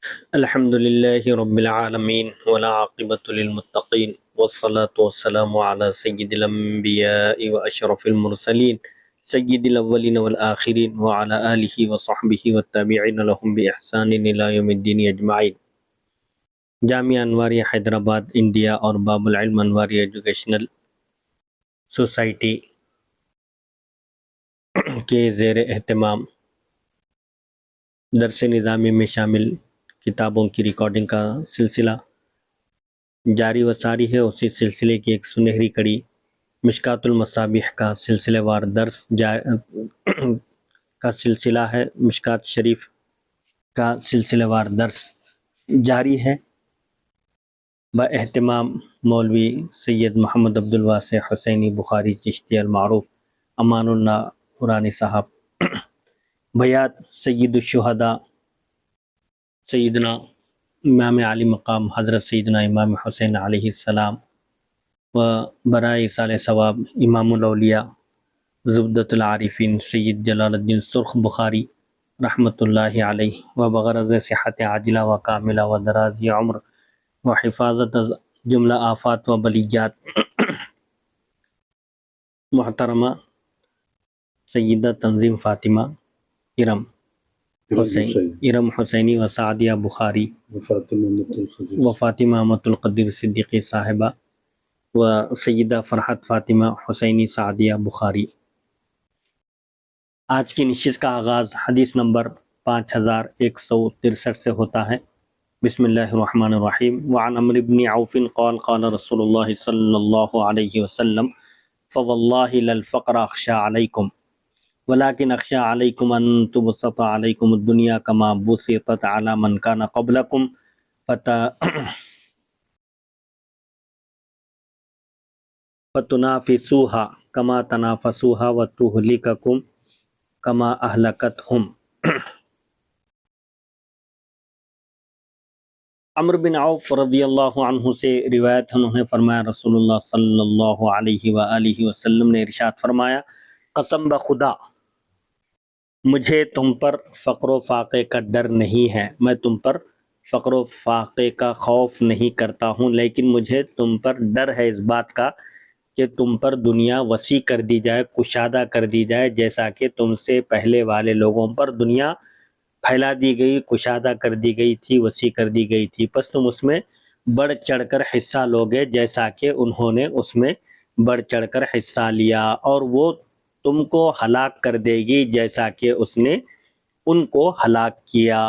الحمد لله رب العالمين والعاقبة للمتقين والصلاة والسلام على سيد الأنبياء وأشرف المرسلين سيد الأولين والآخرين وعلى آله وصحبه والتابعين لهم بإحسان إلى يوم الدين أجمعين۔ جامعہ انواریہ حیدرآباد انڈیا اور باب العلم انواریہ ایجوکیشنل سوسائٹی کے زیر اہتمام درس نظامی میں شامل کتابوں کی ریکارڈنگ کا سلسلہ جاری و ساری ہے۔ اسی سلسلے کی ایک سنہری کڑی مشکات المصابیح کا سلسلہ وار درس کا سلسلہ ہے۔ مشکات شریف کا سلسلہ وار درس جاری ہے با اہتمام مولوی سید محمد عبدالواسع حسینی بخاری چشتی المعروف امان اللہ قرآنی صاحب، بیات سید الشہداء سیدنا امام علی مقام حضرت سیدنا امام حسین علیہ السلام و برائے صالح ثواب امام الاولیاء زبدۃ العارفین سید جلال الدین سرخ بخاری رحمۃ اللہ علیہ و بغرض صحت عاجلہ و کاملہ و درازی عمر و حفاظت از جملہ آفات و بلیات، محترمہ سیدہ تنظیم فاطمہ ارم حسینی و سعدیہ بخاری و فاطمہ امۃ القدیر صدیقی صاحبہ و سیدہ فرحت فاطمہ حسینی سعدیہ بخاری۔ آج کی نشست کا آغاز حدیث نمبر 5163 سے ہوتا ہے۔ بسم اللہ الرحمن الرحیم۔ وعن عمرو بن عوف قال قال رسول اللہ صلی اللہ علیہ وسلم فواللہ للفقر اخشى علیکم ولكن اخشى علیکم ان تبسط علیکم الدنیا کما بسطت علی من کان قبلکم فتنافسوها کما تنافسوها وتہلککم کما اہلکتہم۔ عمرو بن عوف رضی اللہ عنہ سے روایت، انہوں نے فرمایا رسول اللہ صلی اللہ علیہ وآلہ وسلم نے ارشاد فرمایا، قسم بخدا مجھے تم پر فقر و فاقے کا ڈر نہیں ہے، میں تم پر فقر و فاقے کا خوف نہیں کرتا ہوں، لیکن مجھے تم پر ڈر ہے اس بات کا کہ تم پر دنیا وسیع کر دی جائے، کشادہ کر دی جائے، جیسا کہ تم سے پہلے والے لوگوں پر دنیا پھیلا دی گئی، کشادہ کر دی گئی تھی، وسیع کر دی گئی تھی، پس تم اس میں بڑھ چڑھ کر حصہ لوگے جیسا کہ انہوں نے اس میں بڑھ چڑھ کر حصہ لیا، اور وہ تم کو ہلاک کر دے گی جیسا کہ اس نے ان کو ہلاک کیا۔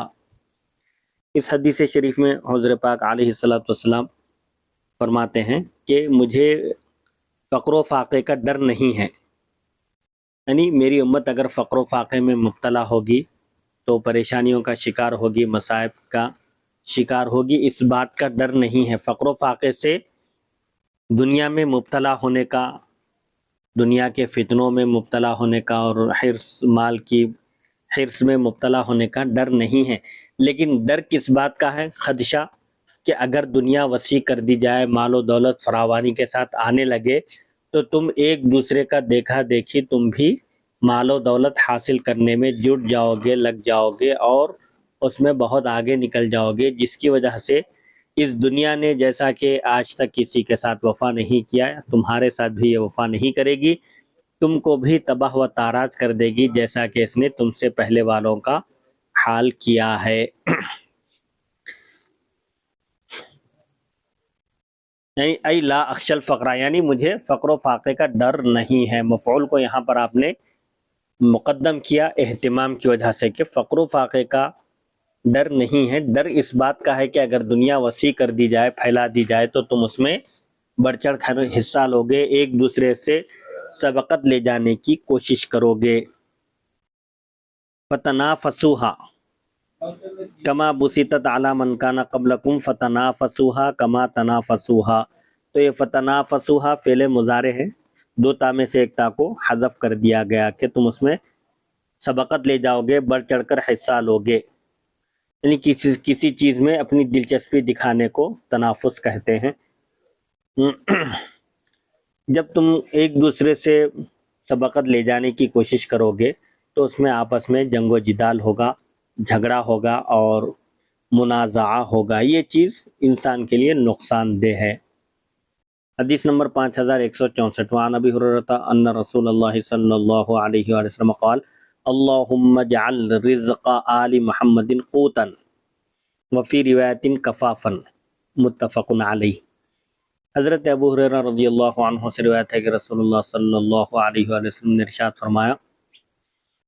اس حدیث شریف میں حضور پاک علیہ الصلوۃ والسلام فرماتے ہیں کہ مجھے فقر و فاقے کا ڈر نہیں ہے، یعنی میری امت اگر فقر و فاقے میں مبتلا ہوگی تو پریشانیوں کا شکار ہوگی، مصائب کا شکار ہوگی، اس بات کا ڈر نہیں ہے۔ فقر و فاقے سے دنیا میں مبتلا ہونے کا، دنیا کے فتنوں میں مبتلا ہونے کا اور حرص، مال کی حرص میں مبتلا ہونے کا ڈر نہیں ہے، لیکن ڈر کس بات کا ہے؟ خدشہ کہ اگر دنیا وسیع کر دی جائے، مال و دولت فراوانی کے ساتھ آنے لگے تو تم ایک دوسرے کا دیکھا دیکھی تم بھی مال و دولت حاصل کرنے میں جٹ جاؤ گے، لگ جاؤ گے اور اس میں بہت آگے نکل جاؤ گے، جس کی وجہ سے اس دنیا نے جیسا کہ آج تک کسی کے ساتھ وفا نہیں کیا، تمہارے ساتھ بھی یہ وفا نہیں کرے گی، تم کو بھی تباہ و تاراج کر دے گی جیسا کہ اس نے تم سے پہلے والوں کا حال کیا ہے۔ یعنی ای لا اخشى الفقر، یعنی مجھے فقر و فاقے کا ڈر نہیں ہے۔ مفعول کو یہاں پر آپ نے مقدم کیا اہتمام کی وجہ سے کہ فقر و فاقے کا ڈر نہیں ہے، ڈر اس بات کا ہے کہ اگر دنیا وسیع کر دی جائے، پھیلا دی جائے تو تم اس میں بڑھ چڑھ کر حصہ لوگے، ایک دوسرے سے سبقت لے جانے کی کوشش کرو گے۔ فتنافسوها کما بسطت علی من کان قبلکم فتنافسوها کما تنافسوها، تو یہ فتنافسوها فعل مضارع ہے، دو تا میں سے ایک تا کو حذف کر دیا گیا کہ تم اس میں سبقت لے جاؤ گے، بڑھ چڑھ کر حصہ لوگے، یعنی کسی چیز میں اپنی دلچسپی دکھانے کو تنافس کہتے ہیں۔ جب تم ایک دوسرے سے سبقت لے جانے کی کوشش کرو گے تو اس میں آپس میں جنگ و جدال ہوگا، جھگڑا ہوگا اور منازعہ ہوگا، یہ چیز انسان کے لیے نقصان دہ ہے۔ حدیث نمبر 5164، وعن ابی ہریرہ ان رسول اللہ صلی اللہ علیہ وآلہ وسلم قال اللہم اجعل رزق آل محمد قوتا وفی روایت کفافا، متفق علیہ۔ حضرت ابو ہریرہ رضی اللہ عنہ سے روایت ہے کہ رسول اللہ صلی اللہ علیہ وآلہ وسلم نے ارشاد فرمایا،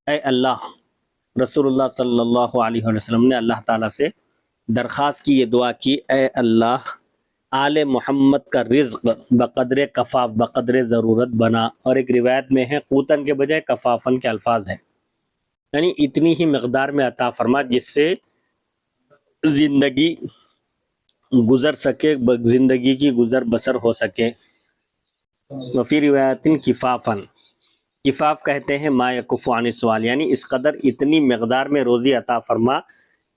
اے اللہ، رسول اللہ صلی اللہ علیہ وآلہ وسلم نے اللہ تعالیٰ سے درخواست کی، یہ دعا کی، اے اللہ آل محمد کا رزق بقدر کفاف، بقدر ضرورت بنا، اور ایک روایت میں ہے قوتن کے بجائے کفافن کے الفاظ ہیں، یعنی اتنی ہی مقدار میں عطا فرما جس سے زندگی گزر سکے، زندگی کی گزر بسر ہو سکے۔ وفی روایت کفافن، کفاف کہتے ہیں ما یکف عن السؤال، یعنی اس قدر اتنی مقدار میں روزی عطا فرما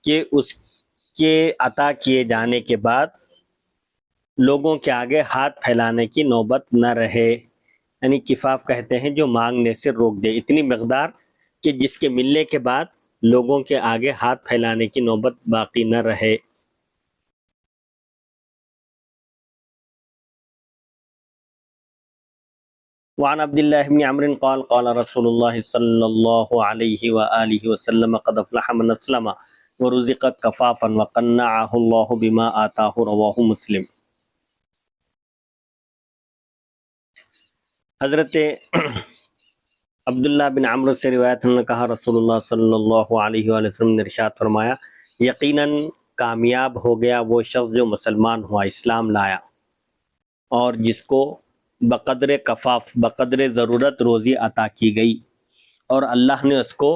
کہ اس کے عطا کیے جانے کے بعد لوگوں کے آگے ہاتھ پھیلانے کی نوبت نہ رہے، یعنی کفاف کہتے ہیں جو مانگنے سے روک دے، اتنی مقدار کہ جس کے ملنے کے بعد لوگوں کے آگے ہاتھ پھیلانے کی نوبت باقی نہ رہے۔ وعن عبد الله بن عمرو قال قال رسول الله صلى الله عليه وآله وسلم قد افلح من اسلم ورزق كفافا وقنعه الله بما آتاه، رواه مسلم۔ حضرت عبداللہ بن عمرو سے روایت نے کہا رسول اللہ صلی اللہ علیہ وآلہ وسلم نے ارشاد فرمایا، یقیناً کامیاب ہو گیا وہ شخص جو مسلمان ہوا، اسلام لایا، اور جس کو بقدر کفاف، بقدر ضرورت روزی عطا کی گئی، اور اللہ نے اس کو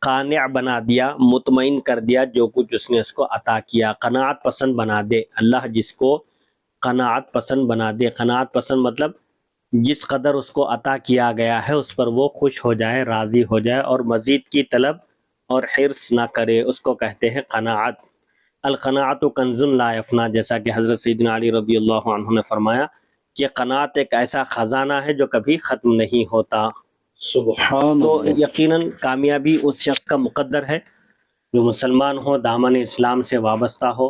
قانع بنا دیا، مطمئن کر دیا جو کچھ اس نے اس کو عطا کیا، قناعت پسند بنا دے۔ اللہ جس کو قناعت پسند بنا دے، قناعت پسند مطلب جس قدر اس کو عطا کیا گیا ہے اس پر وہ خوش ہو جائے، راضی ہو جائے، اور مزید کی طلب اور حرص نہ کرے، اس کو کہتے ہیں قناعت۔ القناعت کنز لا یفنا، جیسا کہ حضرت سیدنا علی رضی اللہ عنہ نے فرمایا کہ قناعت ایک ایسا خزانہ ہے جو کبھی ختم نہیں ہوتا۔ سبحان تو اللہ۔ یقیناً کامیابی اس شخص کا مقدر ہے جو مسلمان ہو، دامن اسلام سے وابستہ ہو،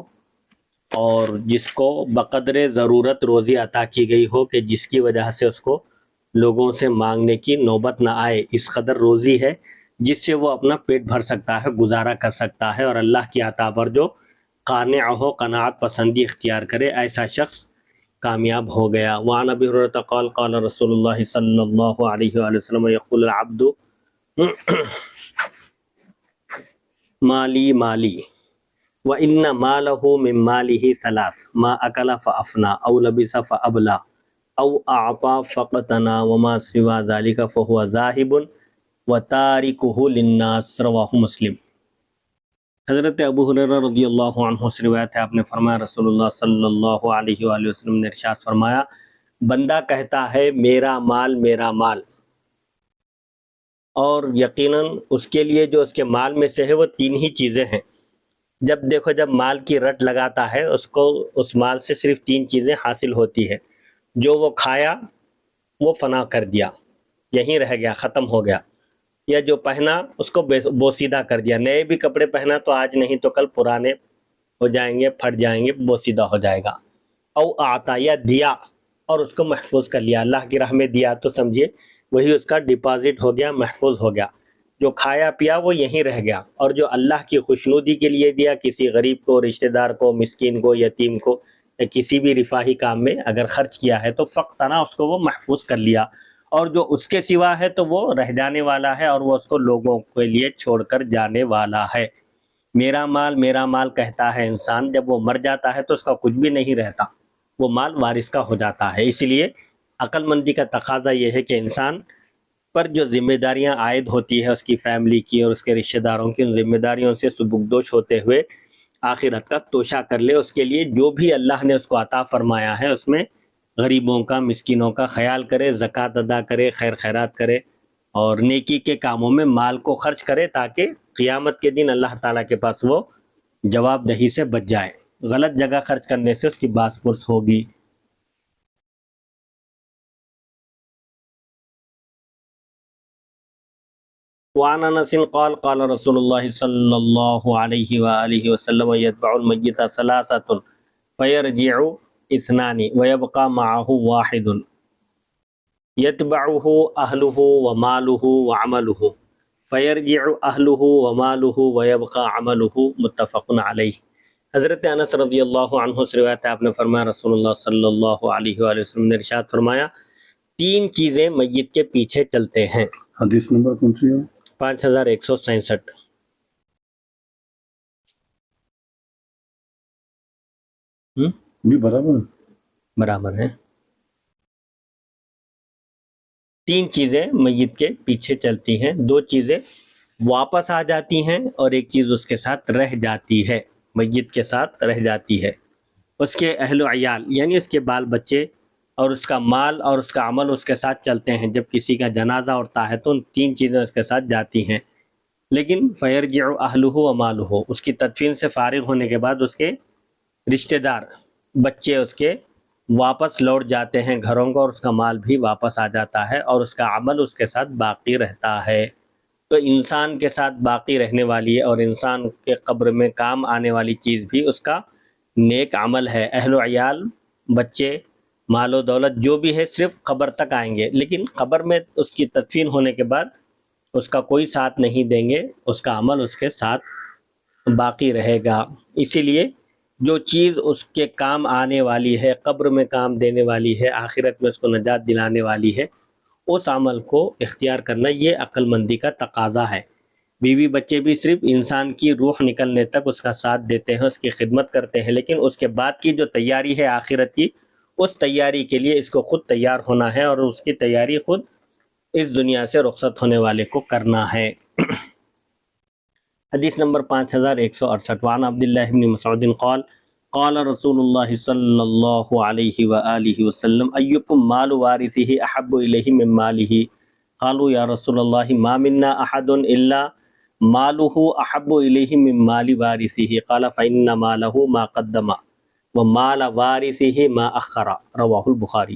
اور جس کو بقدر ضرورت روزی عطا کی گئی ہو کہ جس کی وجہ سے اس کو لوگوں سے مانگنے کی نوبت نہ آئے، اس قدر روزی ہے جس سے وہ اپنا پیٹ بھر سکتا ہے، گزارا کر سکتا ہے، اور اللہ کی عطا پر جو قانع ہو، قناعت پسندی اختیار کرے، ایسا شخص کامیاب ہو گیا۔ وعن ابی ہریرہ قال قال رسول اللہ صلی اللہ علیہ وآلہ وسلم یقول العبد مالی مالی وَإِنَّ مَالَهُ مِن مَالِهِ ثَلَاث مَا أَكَلَ فَأَفْنَى أَوْ لَبِسَ فَأَبْلَى أَوْ أَعْطَى فَقْتَنَى وَمَا سِوَى ذَلِكَ فَهُوَ ذَاهِبٌ وَتَارِكُهُ لِلنَّاسِ، رواہ مسلم۔ حضرت ابو ہریرہ رضی اللہ عنہ سے روایت ہے، آپ نے فرمایا رسول اللہ صلی اللہ علیہ وآلہ وسلم نے ارشاد فرمایا، بندہ کہتا ہے میرا مال میرا مال، اور یقیناً اس کے لیے جو اس کے مال میں سے ہے وہ تین ہی چیزیں ہیں۔ جب دیکھو، جب مال کی رٹ لگاتا ہے اس کو، اس مال سے صرف تین چیزیں حاصل ہوتی ہے، جو وہ کھایا وہ فنا کر دیا، یہیں رہ گیا، ختم ہو گیا، یا جو پہنا اس کو بوسیدہ کر دیا، نئے بھی کپڑے پہنا تو آج نہیں تو کل پرانے ہو جائیں گے، پھٹ جائیں گے، بوسیدہ ہو جائے گا۔ او آتا، یا دیا اور اس کو محفوظ کر لیا، اللہ کی راہ میں دیا تو سمجھیے وہی اس کا ڈپازٹ ہو گیا، محفوظ ہو گیا، جو کھایا پیا وہ یہیں رہ گیا، اور جو اللہ کی خوشنودی کے لیے دیا، کسی غریب کو، رشتہ دار کو، مسکین کو، یتیم کو، یا کسی بھی رفاہی کام میں اگر خرچ کیا ہے تو فقطنا اس کو وہ محفوظ کر لیا، اور جو اس کے سوا ہے تو وہ رہ جانے والا ہے، اور وہ اس کو لوگوں کے لیے چھوڑ کر جانے والا ہے۔ میرا مال کہتا ہے انسان، جب وہ مر جاتا ہے تو اس کا کچھ بھی نہیں رہتا، وہ مال وارث کا ہو جاتا ہے۔ اس لیے عقل مندی کا تقاضا یہ ہے کہ انسان پر جو ذمہ داریاں عائد ہوتی ہے اس کی فیملی کی اور اس کے رشتہ داروں کی، ان ذمہ داریوں سے سبکدوش ہوتے ہوئے آخرت کا توشہ کر لے، اس کے لیے جو بھی اللہ نے اس کو عطا فرمایا ہے اس میں غریبوں کا، مسکینوں کا خیال کرے، زکوٰۃ ادا کرے، خیر خیرات کرے، اور نیکی کے کاموں میں مال کو خرچ کرے، تاکہ قیامت کے دن اللہ تعالیٰ کے پاس وہ جواب دہی سے بچ جائے۔ غلط جگہ خرچ کرنے سے اس کی باس پرس ہوگی۔ وعن انس قال قال رسول اللہ صلی اللہ علیہ وآلہ وسلم یتبع المیت ثلاثة فیرجع اثنان ویبقى معه واحد یتبعہ اہلہ ومالہ وعملہ فیرجع اہلہ ومالہ ویبقى عملہ متفق علیہ۔ حضرت انس رضی اللہ عنہ سے روایت ہے، آپ نے فرمایا رسول اللہ صلی اللہ علیہ وآلہ وسلم نے ارشاد فرمایا تین چیزیں میت کے پیچھے چلتے ہیں۔ حدیث نمبر کون سی ہے؟ 5166۔ بھی برابر ہے؟ برابر ہے۔ تین چیزیں میت کے پیچھے چلتی ہیں، دو چیزیں واپس آ جاتی ہیں اور ایک چیز اس کے ساتھ رہ جاتی ہے، میت کے ساتھ رہ جاتی ہے۔ اس کے اہل و عیال یعنی اس کے بال بچے اور اس کا مال اور اس کا عمل اس کے ساتھ چلتے ہیں۔ جب کسی کا جنازہ اٹھتا ہے تو ان تین چیزیں اس کے ساتھ جاتی ہیں، لیکن فیرجع اہلہ ومالہ، اس کی تدفین سے فارغ ہونے کے بعد اس کے رشتہ دار بچے اس کے واپس لوٹ جاتے ہیں گھروں کو، اور اس کا مال بھی واپس آ جاتا ہے اور اس کا عمل اس کے ساتھ باقی رہتا ہے۔ تو انسان کے ساتھ باقی رہنے والی اور انسان کے قبر میں کام آنے والی چیز بھی اس کا نیک عمل ہے۔ اہل و عیال، بچے، مال و دولت جو بھی ہے صرف قبر تک آئیں گے، لیکن قبر میں اس کی تدفین ہونے کے بعد اس کا کوئی ساتھ نہیں دیں گے، اس کا عمل اس کے ساتھ باقی رہے گا۔ اسی لیے جو چیز اس کے کام آنے والی ہے، قبر میں کام دینے والی ہے، آخرت میں اس کو نجات دلانے والی ہے، اس عمل کو اختیار کرنا یہ عقل مندی کا تقاضا ہے۔ بیوی بچے بھی صرف انسان کی روح نکلنے تک اس کا ساتھ دیتے ہیں، اس کی خدمت کرتے ہیں، لیکن اس کے بعد کی جو تیاری ہے آخرت کی، اس تیاری کے لیے اس کو خود تیار ہونا ہے اور اس کی تیاری خود اس دنیا سے رخصت ہونے والے کو کرنا ہے۔ حدیث نمبر 5168۔ وعن عبداللہ بن مسعود قال قال رسول اللہ صلی اللہ علیہ وآلہ وسلم ایکم مال وارثہ احب الیہ من مالہ قالوا یا رسول اللہ ما منا احد الا مالہ احب الیہ من مال وارثہ قال فإن مالہ ما قدم ومال وارثہ ما اخر، رواہ البخاری۔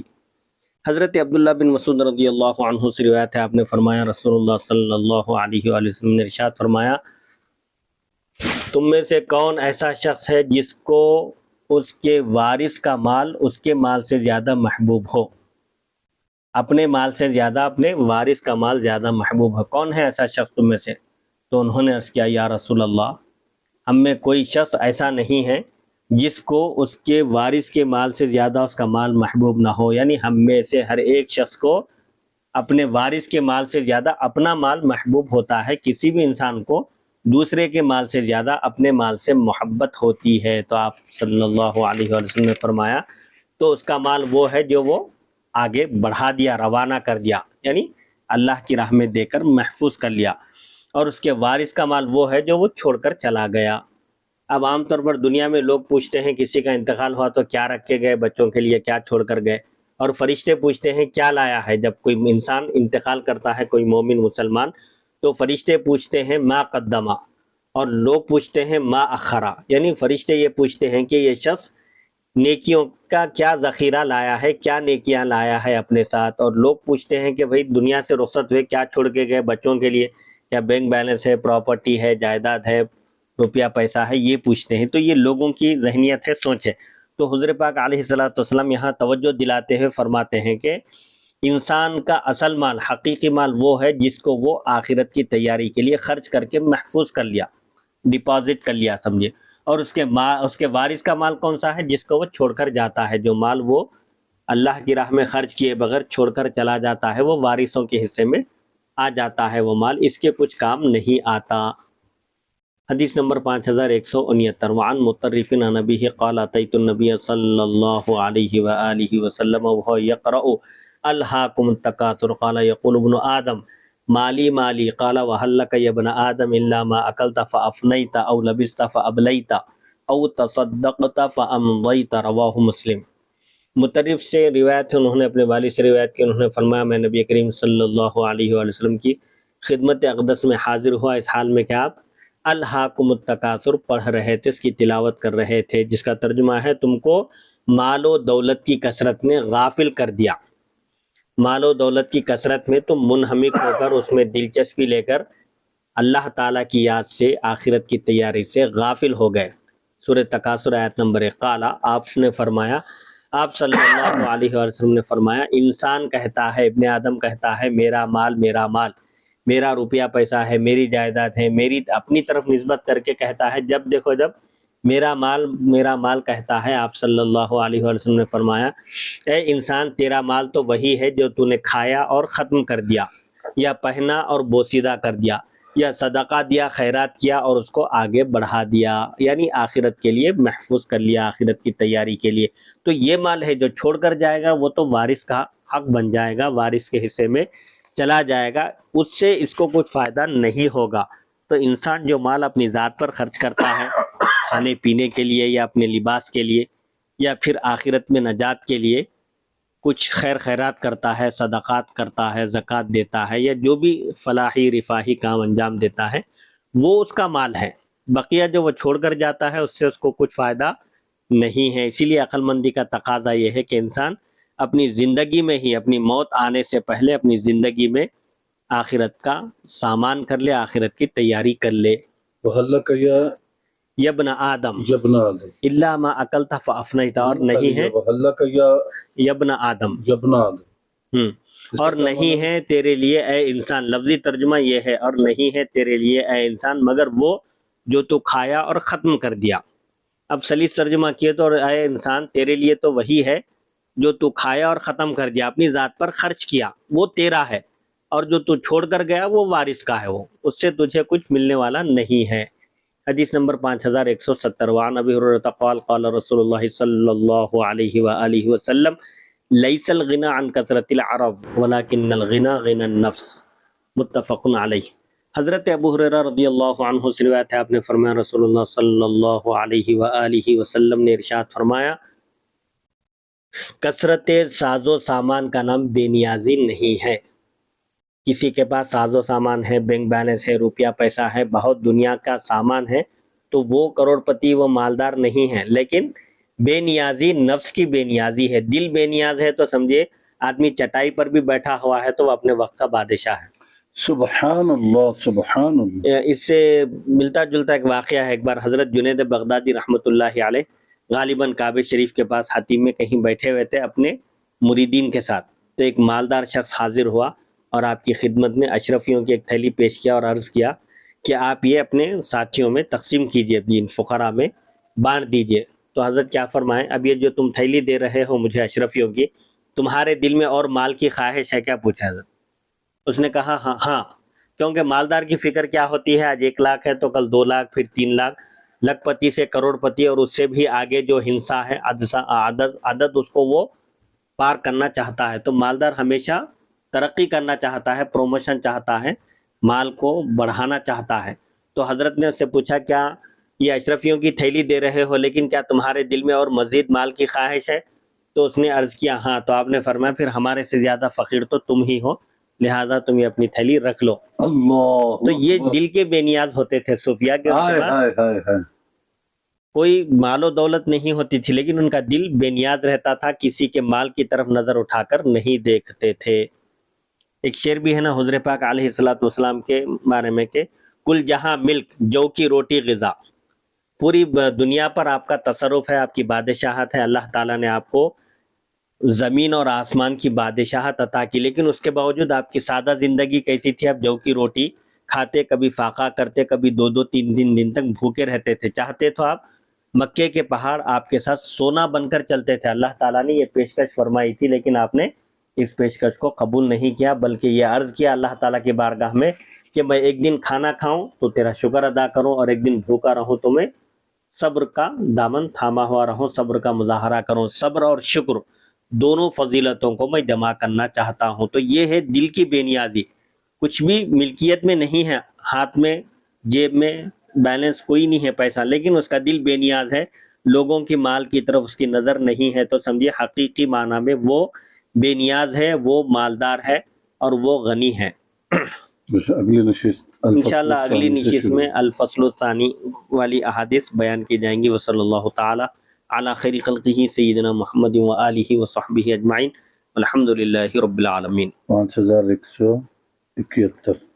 حضرت عبداللہ بن مسعود رضی اللہ عنہ سے روایت ہے، آپ نے فرمایا رسول اللہ صلی اللہ علیہ وآلہ وسلم نے ارشاد فرمایا تم میں سے کون ایسا شخص ہے جس کو اس کے وارث کا مال اس کے مال سے زیادہ محبوب ہو، اپنے مال سے زیادہ اپنے وارث کا مال زیادہ محبوب ہے؟ کون ہے ایسا شخص تم میں سے؟ تو انہوں نے عرض کیا یا رسول اللہ، ہم میں کوئی شخص ایسا نہیں ہے جس کو اس کے وارث کے مال سے زیادہ اس کا مال محبوب نہ ہو، یعنی ہم میں سے ہر ایک شخص کو اپنے وارث کے مال سے زیادہ اپنا مال محبوب ہوتا ہے۔ کسی بھی انسان کو دوسرے کے مال سے زیادہ اپنے مال سے محبت ہوتی ہے۔ تو آپ صلی اللہ علیہ وسلم نے فرمایا تو اس کا مال وہ ہے جو وہ آگے بڑھا دیا، روانہ کر دیا، یعنی اللہ کی راہ میں دے کر محفوظ کر لیا، اور اس کے وارث کا مال وہ ہے جو وہ چھوڑ کر چلا گیا۔ اب عام طور پر دنیا میں لوگ پوچھتے ہیں کسی کا انتقال ہوا تو کیا رکھ کے گئے بچوں کے لیے، کیا چھوڑ کر گئے، اور فرشتے پوچھتے ہیں کیا لایا ہے۔ جب کوئی انسان انتقال کرتا ہے، کوئی مومن مسلمان، تو فرشتے پوچھتے ہیں ما قدما، اور لوگ پوچھتے ہیں ما اخرا، یعنی فرشتے یہ پوچھتے ہیں کہ یہ شخص نیکیوں کا کیا ذخیرہ لایا ہے، کیا نیکیاں لایا ہے اپنے ساتھ، اور لوگ پوچھتے ہیں کہ بھئی دنیا سے رخصت ہوئے کیا چھوڑ کے گئے بچوں کے لیے، کیا بینک بیلنس ہے، پراپرٹی ہے، جائیداد ہے، روپیہ پیسہ ہے، یہ پوچھتے ہیں۔ تو یہ لوگوں کی ذہنیت ہے، سوچ ہے۔ تو حضور پاک علیہ السلام یہاں توجہ دلاتے ہوئے فرماتے ہیں کہ انسان کا اصل مال، حقیقی مال وہ ہے جس کو وہ آخرت کی تیاری کے لیے خرچ کر کے محفوظ کر لیا، ڈپازٹ کر لیا سمجھے، اور اس کے وارث کا مال کون سا ہے؟ جس کو وہ چھوڑ کر جاتا ہے، جو مال وہ اللہ کی راہ میں خرچ کیے بغیر چھوڑ کر چلا جاتا ہے، وہ وارثوں کے حصے میں آ جاتا ہے وہ مال، اس کے کچھ کام نہیں آتا۔ حدیث نمبر 5169۔ وعن مطرف عن ابیہ قال اتیت النبی صلی اللہ علیہ وآلہ وسلم وهو یقرأ الہاکم التکاثر قال یقول ابن آدم مالی مالی قال وهل لک یا ابن آدم الا ما اکلت فافنیت او لبست فابلیت او تصدقت فامضیت، رواہ مسلم۔ مطرف سے روایت ہے، انہوں نے اپنے والد سے روایت کی، انہوں نے فرمایا میں نبی کریم صلی اللہ علیہ وآلہ وسلم کی خدمت اقدس میں حاضر ہوا اس حال میں کہ آپ الہاکم التکاثر پڑھ رہے تھے، اس کی تلاوت کر رہے تھے، جس کا ترجمہ ہے تم کو مال و دولت کی کثرت نے غافل کر دیا، مال و دولت کی کثرت میں تم منہمک ہو کر اس میں دلچسپی لے کر اللہ تعالیٰ کی یاد سے، آخرت کی تیاری سے غافل ہو گئے۔ سورہ تکاثر آیت نمبر 1۔ قالا، آپ نے فرمایا، آپ صلی اللہ علیہ وسلم نے فرمایا، انسان کہتا ہے، ابن آدم کہتا ہے، میرا مال، میرا مال، میرا روپیہ پیسہ ہے، میری جائیداد ہے، میری اپنی طرف نسبت کر کے کہتا ہے۔ جب دیکھو جب میرا مال، میرا مال کہتا ہے، آپ صلی اللہ علیہ وسلم نے فرمایا، اے انسان، تیرا مال تو وہی ہے جو تو نے کھایا اور ختم کر دیا، یا پہنا اور بوسیدہ کر دیا، یا صدقہ دیا، خیرات کیا اور اس کو آگے بڑھا دیا، یعنی آخرت کے لیے محفوظ کر لیا، آخرت کی تیاری کے لیے۔ تو یہ مال ہے جو چھوڑ کر جائے گا وہ تو وارث کا حق بن جائے گا، وارث کے حصے میں چلا جائے گا، اس سے اس کو کچھ فائدہ نہیں ہوگا۔ تو انسان جو مال اپنی ذات پر خرچ کرتا ہے، کھانے پینے کے لیے یا اپنے لباس کے لیے، یا پھر آخرت میں نجات کے لیے کچھ خیر خیرات کرتا ہے، صدقات کرتا ہے، زکوٰۃ دیتا ہے، یا جو بھی فلاحی رفاہی کام انجام دیتا ہے، وہ اس کا مال ہے۔ بقیہ جو وہ چھوڑ کر جاتا ہے اس سے اس کو کچھ فائدہ نہیں ہے۔ اسی لیے عقل مندی کا تقاضا یہ ہے کہ انسان اپنی زندگی میں ہی، اپنی موت آنے سے پہلے اپنی زندگی میں آخرت کا سامان کر لے، آخرت کی تیاری کر لے۔ وَهَلَّكَ يَا یبن آدم ابن آدم، الا ما اکلت فافنیت، اور نہیں ہے وَهَلَّكَ يَا یبن آدم، ابن آدم، اور نہیں ہے تیرے لیے اے انسان، لفظی ترجمہ یہ ہے، اور نہیں ہے تیرے لیے اے انسان مگر وہ جو تو کھایا اور ختم کر دیا۔ اب سلیس ترجمہ کیے تو اے انسان تیرے لیے تو وہی ہے جو تو کھایا اور ختم کر دیا، اپنی ذات پر خرچ کیا، وہ تیرا ہے، اور جو تو چھوڑ کر گیا وہ وارث کا ہے، وہ اس سے تجھے کچھ ملنے والا نہیں ہے۔ حدیث نمبر 5170، وعن ابی ہریرہ قال قال رسول اللہ صلی اللہ علیہ وآلہ وسلم، لیس الغنی عن کثرت العرب ولکن الغنی غنی النفس، متفق علیہ۔ حضرت ابو ہریرہ رضی اللہ عنہ سے روایت ہے، آپ نے فرمایا رسول اللہ صلی اللہ علیہ وآلہ وسلم نے ارشاد فرمایا، کثرت ساز و سامان کا نام بے نیازی نہیں ہے۔ کسی کے پاس ساز و سامان ہے، بینک بیلنس ہے، روپیہ پیسہ ہے، بہت دنیا کا سامان ہے، تو وہ کروڑ پتی، وہ مالدار نہیں ہے۔ لیکن بے نیازی نفس کی بے نیازی ہے، دل بے نیاز ہے تو سمجھے آدمی چٹائی پر بھی بیٹھا ہوا ہے تو وہ اپنے وقت کا بادشاہ ہے۔ سبحان اللہ، سبحان اللہ۔ اس سے ملتا جلتا ایک واقعہ ہے، ایک بار حضرت جنید بغدادی رحمۃ اللہ علیہ غالباً کعبہ شریف کے پاس حتیم میں کہیں بیٹھے ہوئے تھے اپنے مریدین کے ساتھ، تو ایک مالدار شخص حاضر ہوا اور آپ کی خدمت میں اشرفیوں کی ایک تھیلی پیش کیا اور عرض کیا کہ آپ یہ اپنے ساتھیوں میں تقسیم کیجئے، جن فقراء میں بانٹ دیجئے۔ تو حضرت کیا فرمائیں، اب یہ جو تم تھیلی دے رہے ہو مجھے اشرفیوں کی، تمہارے دل میں اور مال کی خواہش ہے کیا؟ پوچھا حضرت۔ اس نے کہا ہاں، کیونکہ مالدار کی فکر کیا ہوتی ہے، آج 1 لاکھ ہے تو کل 2 لاکھ، پھر 3 لاکھ، لکھ پتی سے کروڑ پتی، اور اس سے بھی آگے جو ہنسا ہے، عدد اس کو وہ پار کرنا چاہتا ہے۔ تو مالدار ہمیشہ ترقی کرنا چاہتا ہے، پروموشن چاہتا ہے، مال کو بڑھانا چاہتا ہے۔ تو حضرت نے اس سے پوچھا، کیا یہ اشرفیوں کی تھیلی دے رہے ہو لیکن کیا تمہارے دل میں اور مزید مال کی خواہش ہے؟ تو اس نے عرض کیا ہاں۔ تو آپ نے فرمایا پھر ہمارے سے زیادہ فقیر تو تم ہی ہو، لہذا تم یہ اپنی تھیلی رکھ لو۔ اللہ، تو یہ دل کے بے نیاز ہوتے تھے صوفیاء کے پاس کوئی مال و دولت نہیں ہوتی تھی، لیکن ان کا دل بے نیاز رہتا تھا، کسی کے مال کی طرف نظر اٹھا کر نہیں دیکھتے تھے۔ ایک شعر بھی ہے نا حضور پاک علیہ السلام کے بارے میں کہ کل جہاں ملک جو کی روٹی غذا، پوری دنیا پر آپ کا تصرف ہے، آپ کی بادشاہت ہے، اللہ تعالیٰ نے آپ کو زمین اور آسمان کی بادشاہت عطا کی، لیکن اس کے باوجود آپ کی سادہ زندگی کیسی تھی؟ آپ جو کی روٹی کھاتے، کبھی فاقہ کرتے، کبھی 2-3 دن تک بھوکے رہتے تھے۔ چاہتے تو آپ مکے کے پہاڑ آپ کے ساتھ سونا بن کر چلتے تھے۔ اللہ تعالیٰ نے یہ پیشکش فرمائی تھی، لیکن آپ نے اس پیشکش کو قبول نہیں کیا، بلکہ یہ عرض کیا اللہ تعالیٰ کی بارگاہ میں کہ میں ایک دن کھانا کھاؤں تو تیرا شکر ادا کروں، اور ایک دن بھوکا رہوں تو میں صبر کا دامن تھاما ہوا رہوں، صبر کا مظاہرہ کروں۔ صبر اور شکر دونوں فضیلتوں کو میں جمع کرنا چاہتا ہوں۔ تو یہ ہے دل کی بے نیازی، کچھ بھی ملکیت میں نہیں ہے، ہاتھ میں، جیب میں بیلنس کوئی نہیں ہے پیسہ، لیکن اس کا دل بے نیاز ہے، لوگوں کی مال کی طرف اس کی نظر نہیں ہے، تو سمجھیے حقیقی معنی میں وہ بے نیاز ہے، وہ مالدار ہے، اور وہ غنی ہے۔ اگلی نشست انشاءاللہ اگلی نشست میں الفصل الثانی والی احادیث بیان کی جائیں گی۔ وصلی اللہ تعالی علی خیر خلقہ سیدنا محمد وآلہ وصحبہ اجمعین، الحمدللہ رب العالمین۔ 5171